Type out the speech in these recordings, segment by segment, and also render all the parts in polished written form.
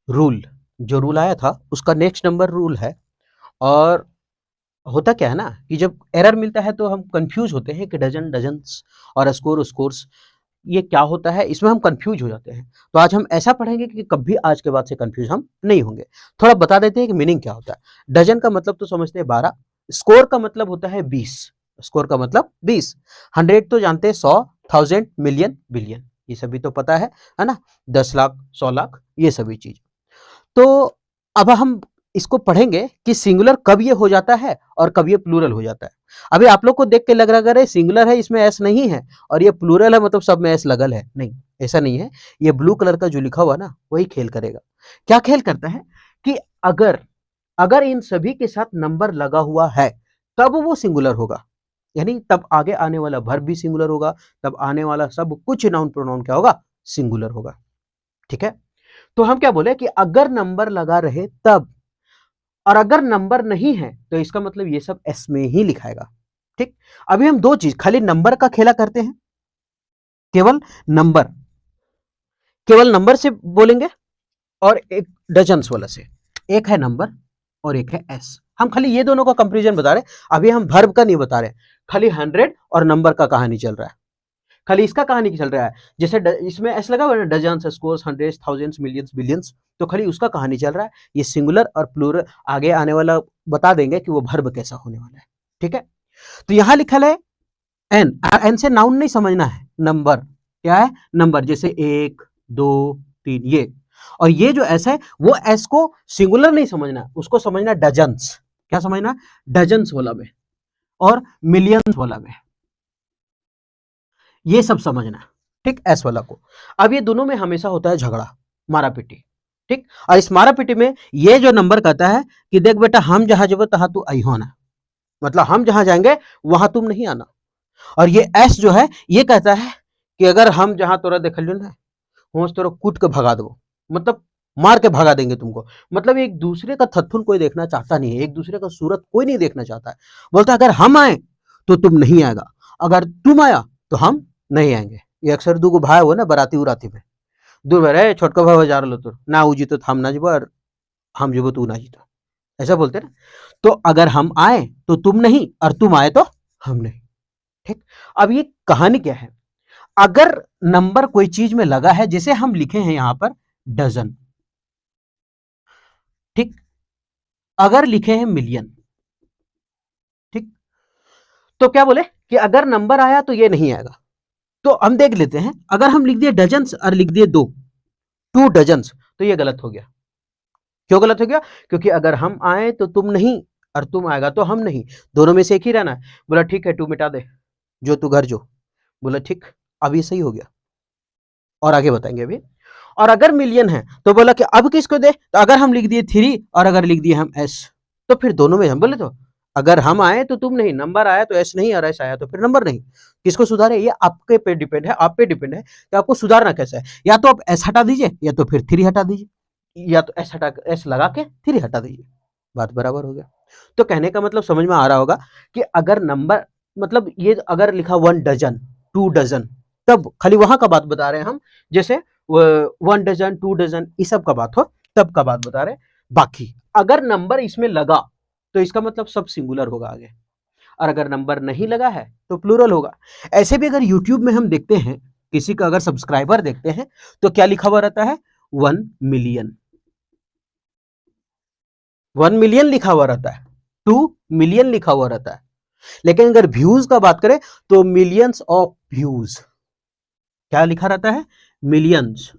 Rule, जो rule आया था उसका नेक्स्ट नंबर रूल है। और होता क्या है ना कि जब एरर मिलता है तो हम कंफ्यूज होते हैं कि डजन डजन्स और स्कोर स्कोर्स ये क्या होता है, इसमें हम कंफ्यूज हो जाते हैं। तो आज हम ऐसा पढ़ेंगे कि कभी आज के बाद से कंफ्यूज हम नहीं होंगे। थोड़ा बता देते हैं कि मीनिंग क्या होता है। डजन का मतलब तो समझते हैं 12, स्कोर का मतलब होता है 20, स्कोर का मतलब 20, 100 तो जानते हैं 100, 1000, मिलियन, बिलियन, ये सभी तो पता है ना, 10 लाख, 100 लाख, ये सभी चीज। तो अब हम इसको पढ़ेंगे कि सिंगुलर कब ये हो जाता है और कब ये प्लूरल हो जाता है। अभी आप लोग को देख के लग रहा है अगर ये सिंगुलर है इसमें एस नहीं है और ये प्लूरल है मतलब सब में एस लगल है, नहीं, ऐसा नहीं है। ये ब्लू कलर का जो लिखा हुआ ना वही खेल करेगा। क्या खेल करता है कि अगर अगर इन सभी के साथ नंबर लगा हुआ है तब वो सिंगुलर होगा, यानी तब आगे आने वाला वर्ब भी सिंगुलर होगा, तब आने वाला सब कुछ नाउन प्रोनाउन क्या होगा, सिंगुलर होगा। ठीक है, तो हम क्या बोले कि अगर नंबर लगा रहे तब, और अगर नंबर नहीं है तो इसका मतलब ये सब एस में ही लिखाएगा। ठीक, अभी हम दो चीज खाली नंबर का खेला करते हैं, केवल नंबर, केवल नंबर से बोलेंगे और एक डजन्स वाला से। एक है नंबर और एक है एस, हम खाली ये दोनों का कंपेरिजन बता रहे हैं। अभी हम वर्ब का नहीं बता रहे, खाली 100 और नंबर का कहानी चल रहा है, खाली इसका कहानी चल रहा है। जैसे इसमें ऐसा लगा हुआ है ना, dozens, scores, hundreds, thousands, millions, billions, तो खाली उसका कहानी चल रहा है। ये सिंगुलर और प्लूरल आगे आने वाला बता देंगे कि वो वर्ब कैसा होने वाला है। ठीक है, तो यहां लिखा है एन, एन से नाउन नहीं समझना है, नंबर क्या है, नंबर, जैसे 1 2 3 ये। और ये जो एस है वो एस को सिंगुलर नहीं समझना, उसको समझना डजन्स, क्या समझना, डजन्स वाला में और मिलियंस वाला में, ये सब समझना। ठीक, एस वाला को। अब ये दोनों में हमेशा होता है झगड़ा, मारा पीटी। ठीक, और इस मारा पीटी में ये जो नंबर कहता है कि देख बेटा हम जहां जब तहां तू आई हो ना, मतलब हम जहां जाएंगे वहां तुम नहीं आना। और ये एस जो है ये कहता है कि अगर हम जहां तोरा देख लियो ना, होश तोरा कूट के भगा दो, मतलब मार के भगा देंगे तुमको। मतलब एक दूसरे का थथुन कोई देखना चाहता नहीं है, एक दूसरे का सूरत कोई नहीं देखना चाहता है। बोलता है अगर हम आए तो तुम नहीं आएगा, अगर तुम आया तो हम नहीं आएंगे। ये अक्सर दूगो भाई हो ना बराती उराती में, दूर बरे छोटका भाई जा रहा तो ना ऊ जीतो हम ना जीबो और हम जीबो तू ना जीतो, ऐसा बोलते ना। तो अगर हम आए तो तुम नहीं और तुम आए तो हम नहीं। ठीक, अब ये कहानी क्या है, अगर नंबर कोई चीज में लगा है, जैसे हम लिखे हैं यहां पर डजन, ठीक, अगर लिखे हैं मिलियन, ठीक, तो क्या बोले कि अगर नंबर आया तो ये नहीं आएगा। तो हम देख लेते हैं, अगर हम लिख दिए डजन्स और लिख दिए दो, 2 डजन्स, तो ये गलत हो गया। क्यों गलत हो गया, क्योंकि अगर हम आए तो तुम नहीं और तुम आएगा तो हम नहीं, दोनों में से एक ही रहना है। बोला ठीक है तू मिटा दे, जो तू घर जो, बोला ठीक, अब ये सही हो गया। और आगे बताएंगे अभी। और अगर मिलियन है तो बोला कि अब किसको दे, तो अगर हम लिख दिए 3 और अगर लिख दिए हम एस, तो फिर दोनों में हम बोले तो अगर हम आए तो तुम नहीं, नंबर आया तो एस नहीं और एस आया तो फिर नंबर नहीं, किसको सुधारे, ये आपके पे डिपेंड है, आप पे डिपेंड है कि आपको सुधारना कैसा है। या तो आप एस हटा दीजिए या तो फिर 3 हटा दीजिए, या तो एस हटा एस लगा के 3 हटा दीजिए, बात बराबर हो गया। तो कहने का मतलब समझ में आ रहा होगा कि अगर नंबर, मतलब ये अगर लिखा 1 डजन 2 डजन, तब खाली वहां का बात बता रहे हैं हम। जैसे 1 डजन 2 डजन इस सब का बात हो तब का बात बता रहे हैं। बाकी अगर नंबर इसमें लगा तो इसका मतलब सब सिंगुलर होगा आगे, और अगर नंबर नहीं लगा है तो प्लूरल होगा। ऐसे भी अगर यूट्यूब में हम देखते हैं, किसी का अगर सब्सक्राइबर देखते हैं तो क्या लिखा हुआ रहता है, 1 मिलियन, 1 मिलियन लिखा हुआ रहता है, 2 मिलियन लिखा हुआ रहता है। लेकिन अगर व्यूज का बात करें तो मिलियंस ऑफ व्यूज, क्या लिखा रहता है, मिलियंस,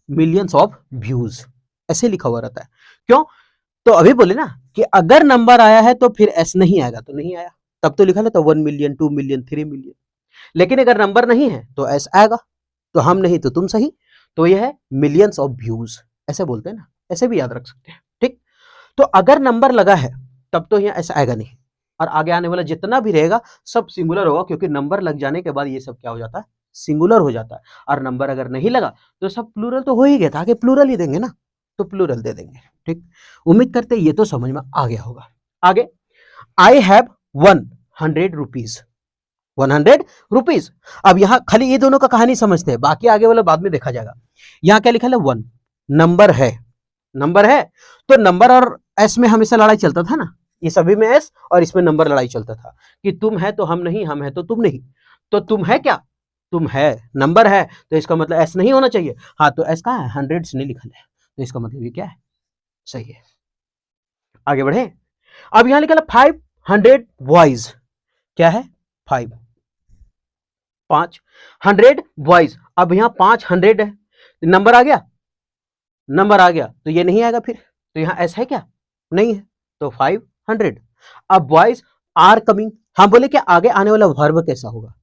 मिलियंस ऑफ व्यूज, ऐसे लिखा हुआ रहता है। क्यों, तो अभी बोले ना कि अगर नंबर आया है तो फिर एस नहीं आएगा, तो नहीं आया, तब तो लिखा रहता 1 मिलियन 2 मिलियन 3 मिलियन। लेकिन अगर नंबर नहीं है तो एस आएगा, तो हम नहीं तो तुम सही, तो यह है मिलियंस ऑफ व्यूज, ऐसे बोलते हैं ना, ऐसे भी याद रख सकते हैं। ठीक, तो अगर नंबर लगा है तब तो यहाँ ऐसा आएगा नहीं, और आगे आने वाला जितना भी रहेगा सब सिंगुलर होगा, क्योंकि नंबर लग जाने के बाद ये सब क्या हो जाता है, सिंगुलर हो जाता है। और नंबर अगर नहीं लगा तो सब प्लूरल तो हो ही गया था, आगे प्लूरल ही देंगे ना, तो प्लूरल दे देंगे। ठीक, उम्मीद करते ये तो समझ में आ गया होगा। आगे, आई हैव 100 रुपीज, 100 रुपीज। अब यहाँ खाली ये दोनों का कहानी समझते हैं, बाकी आगे वाला बाद में देखा जाएगा। यहाँ क्या लिखा है, 1, नंबर है, नंबर है तो नंबर और एस में हमेशा लड़ाई चलता था ना, ये सभी में एस और इसमें नंबर लड़ाई चलता था कि तुम है तो हम नहीं, हम है तो तुम नहीं। तो तुम है क्या, तुम है, नंबर है, तो इसका मतलब एस नहीं होना चाहिए। हाँ तो एस कहाँ है, हंड्रेड्स नहीं लिखा है, तो इसका मतलब ये क्या है, सही है। आगे बढ़े। अब यहां लिखा है 500 बॉयज, क्या है 5, 500 बॉयज। अब यहां 500 है, नंबर आ गया, नंबर आ गया तो ये नहीं आएगा फिर, तो यहां एस है क्या, नहीं है, तो 500। अब बॉयज आर कमिंग, हम बोले कि आगे आने वाला वर्ब कैसा होगा,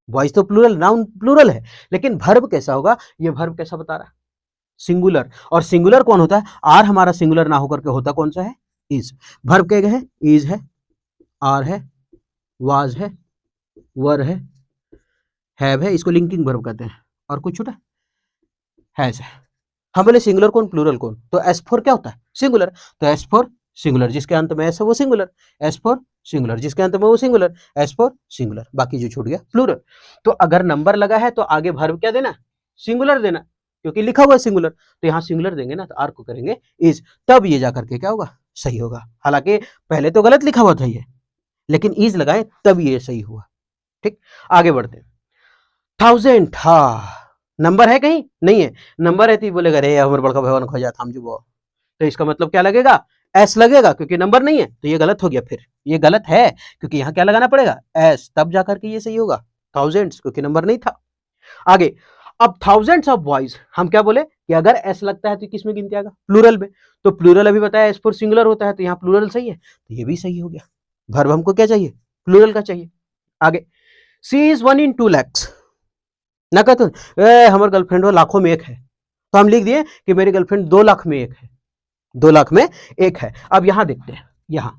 बॉयज तो प्लूरल, नाउन प्लूरल है, लेकिन वर्ब कैसा होगा, ये वर्ब कैसा बता रहा है, सिंगुलर। और सिंगुलर कौन होता है, आर हमारा सिंगुलर ना होकर के होता कौन सा है, इज। वर्ब क्या है, इज है, आर है, वाज है, हैव है, इसको लिंकिंग वर्ब कहते हैं, और कुछ छूटा, हैज है। हम बोले सिंगुलर कौन प्लूरल कौन, तो एस फोर क्या होता है, सिंगुलर, तो एस फोर सिंगुलर, जिसके अंत में एस है वो सिंगुलर, एस फोर सिंगुलर, जिसके अंत में वो सिंगुलर, एस फोर सिंगुलर, बाकी जो छूट गया प्लूरल। तो अगर नंबर लगा है तो आगे वर्ब क्या देना, सिंगुलर देना, क्योंकि लिखा हुआ है सिंगुलर, तो यहाँ सिंगुलर देंगे ना, तो आर को करेंगे इज, तब ये जाकर के क्या होगा, सही होगा। हालांकि पहले तो गलत लिखा हुआ था ये, लेकिन इज लगाए तब ये सही हुआ। ठीक, आगे बढ़ते हैं। 1000, हाँ नंबर है कहीं नहीं है, नंबर है तो बोलेगा रे हमारे बड़का भगवान खो जाता हम जो, तो इसका मतलब क्या लगेगा, एस लगेगा, क्योंकि नंबर नहीं है, तो ये गलत हो गया, फिर ये गलत है, क्योंकि यहाँ क्या लगाना पड़ेगा, एस, तब जाकर के ये सही होगा, थाउजेंड्स, क्योंकि नंबर नहीं था। आगे, अब थाउजेंड्स ऑफ बॉयज, हम क्या बोले कि अगर एस लगता है तो किस में गिनती आएगा, प्लूरल में, तो प्लूरल अभी बताया एस फोर सिंगुलर होता है, तो यहाँ प्लूरल सही है, तो ये भी सही हो गया। वर्ब हमको क्या चाहिए, प्लूरल का चाहिए। आगे, सी इज 1 in 2 lakhs, ना कहते हमारे गर्लफ्रेंड वो लाखों में एक है, तो हम लिख दिए कि मेरी गर्लफ्रेंड 2 लाख में एक है, 2 लाख में एक है। अब यहां देखते हैं, यहां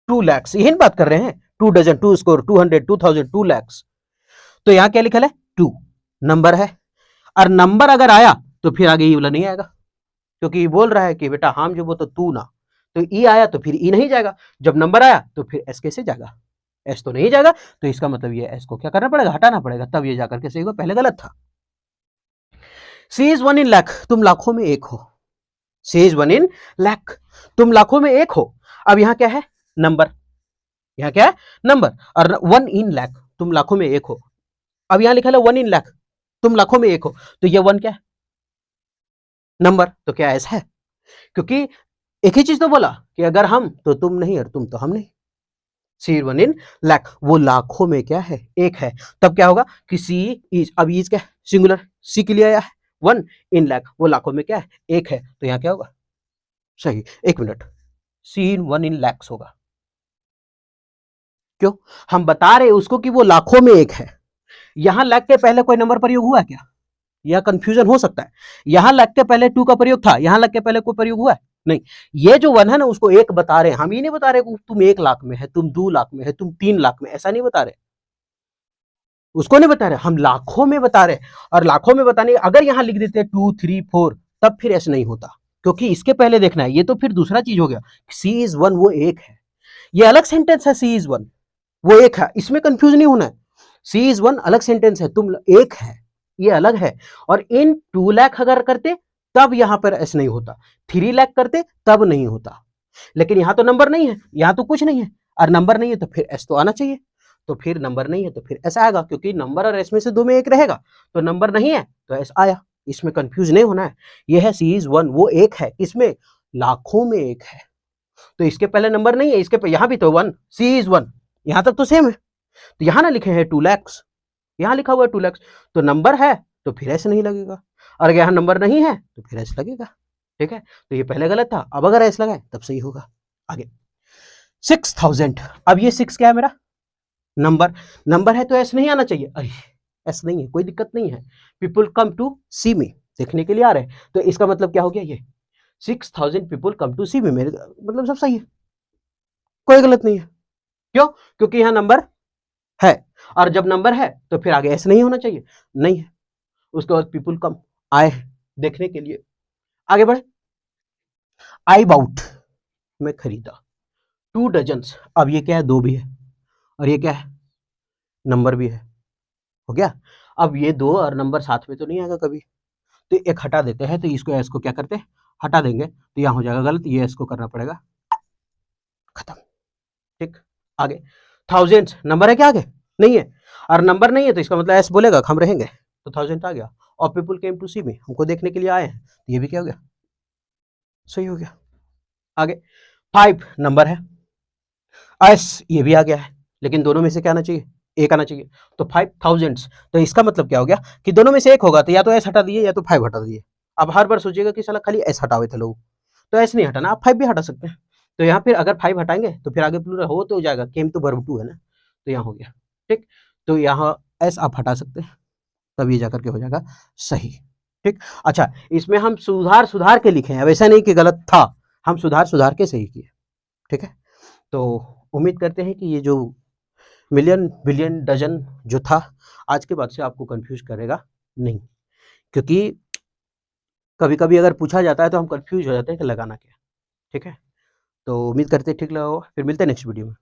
2 lakhs, यही बात कर रहे हैं, 2 डजन, 2 स्कोर, 200, 2000, 2 lakhs, तो यहां क्या लिखा है, 2 नंबर है, और नंबर अगर आया तो फिर आगे ई वाला नहीं आएगा, क्योंकि ये बोल रहा है कि बेटा हम जो वो तो तू ना, तो ई आया तो फिर ई नहीं जाएगा, जब नंबर आया तो फिर एस कैसे जाएगा, एस तो नहीं जाएगा, तो इसका मतलब ये एस को क्या करना पड़ेगा, हटाना पड़ेगा, तब ये जाकर के सही होगा, पहले गलत था। सी इज 1 in lakh, तुम लाखों में एक हो, सी इज 1 in lakh, तुम लाखों में एक हो। अब यहां क्या है, नंबर, यहां क्या है, नंबर, और 1 in lakh, तुम लाखों में एक हो। अब यहां लिखा है 1 in lakh, तुम लाखों में एक हो, तो ये 1 क्या है, नंबर, तो क्या ऐसा है, क्योंकि एक ही चीज तो बोला कि अगर हम तो तुम नहीं, और तुम तो हम नहीं। सी 1 in lakh, वो लाखों में क्या है, एक है, तब क्या होगा कि सी इज, अब इज क्या है, सिंगुलर, सी के लिए आया है, 1 in lakh, वो लाखों में क्या है, एक है, तो यहां क्या होगा, सही। एक minute, see in 1 in lakhs होगा, क्यों, हम बता रहे उसको कि वो लाखों में एक है। यहां लाख के पहले कोई नंबर प्रयोग हुआ क्या, यह कंफ्यूजन हो सकता है, यहां लाख के पहले 2 का प्रयोग था, यहां लाख के पहले कोई प्रयोग हुआ है नहीं, ये जो 1 है ना उसको एक बता रहे हैं, हम ये नहीं बता रहे तुम 1 लाख में है, तुम 2 लाख में है, तुम 3 लाख में, ऐसा नहीं बता रहे, उसको नहीं बता रहे, हम लाखों में बता रहे। और लाखों में बताने, अगर यहां लिख देते 2 3 4, तब फिर ऐसा नहीं होता, क्योंकि इसके पहले देखना है, ये तो फिर दूसरा चीज हो गया, सी इज 1 वो एक है, ये अलग सेंटेंस है, सी इज 1 वो एक है, इसमें कंफ्यूज नहीं होना है, सी इज 1 अलग सेंटेंस है, तुम एक है, ये अलग है। और इन 2 लाख अगर करते तब यहां पर ऐसा नहीं होता, 3 लाख करते तब नहीं होता, लेकिन यहां तो नंबर नहीं है, यहां तो कुछ नहीं है, और नंबर नहीं है तो फिर एस तो आना चाहिए, तो फिर नंबर नहीं है तो फिर एस आएगा, क्योंकि नंबर और एस में से 2 में एक रहेगा, तो नंबर नहीं है तो एस आया, इसमें कंफ्यूज नहीं होना है। यह है सी इज 1 वो एक है, इसमें लाखों में एक है, तो इसके पहले नंबर नहीं है, इसके यहां भी तो 1, सी इज 1, यहां तक तो सेम है, तो यहां ना लिखे हैं 2 lakhs, यहां लिखा हुआ है 2 lakhs, तो नंबर है तो फिर ऐसे नहीं लगेगा, और यहां नंबर नहीं है तो फिर ऐसे लगेगा। ठीक है, तो ये पहले गलत था, अब अगर ऐसे लगाए तब सही होगा। आगे 6000, अब ये 6 क्या है मेरा, नंबर, नंबर है तो ऐसे नहीं आना चाहिए, अरे ऐसे नहीं है, कोई दिक्कत नहीं है, पीपुल कम टू सी मी, देखने के लिए आ रहे हैं, तो इसका मतलब क्या हो गया, ये 6000 पीपुल कम टू सी मी, मेरे मतलब सब सही है, कोई गलत नहीं है, क्यों, क्योंकि यहां नंबर है, और जब नंबर है तो फिर आगे ऐसे नहीं होना चाहिए, नहीं है, उसके बाद पीपुल कम आए देखने के लिए। आगे बढ़े, आई बाउट, मैं खरीदा, 2 डजन्स, अब ये क्या है, 2 भी है, और ये क्या है, नंबर भी है, हो गया। अब ये 2 और नंबर साथ में तो नहीं आएगा कभी, तो एक हटा देते हैं, तो इसको एस को क्या करते हैं, हटा देंगे, तो यहाँ हो जाएगा गलत, ये एस को करना पड़ेगा, खत्म। ठीक, आगे थाउजेंड नंबर है क्या आगे, नहीं है, और नंबर नहीं है तो इसका मतलब एस बोलेगा हम रहेंगे, तो 1000 आ गया। और पीपुल केम टू सी मी, हमको देखने के लिए आए हैं, तो ये भी क्या हो गया, सही हो गया। आगे 5 नंबर है, एस ये भी आ गया है, लेकिन दोनों में से क्या आना चाहिए, एक आना चाहिए, तो 5000। तो इसका मतलब क्या हो गया कि दोनों में से एक होगा, तो या तो एस हटा दिए या तो 5 हटा दिए। अब हर बार सोचिएगा कि साला खाली एस हटावे थे लोग, तो एस नहीं हटाना, आप 5 भी हटा सकते हैं। तो यहाँ फिर अगर 5 हटाएंगे तो फिर आगे प्लूरल हो तो जाएगा, केम तो वर्ब टू है ना, तो यहाँ हो गया। ठीक, तो यहाँ एस आप हटा सकते हैं, तब ये जाकर के हो जाएगा सही। ठीक, अच्छा इसमें हम सुधार सुधार के लिखे हैं, अब ऐसा नहीं कि गलत था, हम सुधार सुधार के सही किए। ठीक है, तो उम्मीद करते हैं कि ये जो मिलियन बिलियन डजन जो था, आज के बाद से आपको कंफ्यूज करेगा नहीं, क्योंकि कभी कभी अगर पूछा जाता है तो हम कंफ्यूज हो जाते हैं कि लगाना क्या। ठीक है, तो उम्मीद करते हैं ठीक लगा होगा, फिर मिलते हैं नेक्स्ट वीडियो में।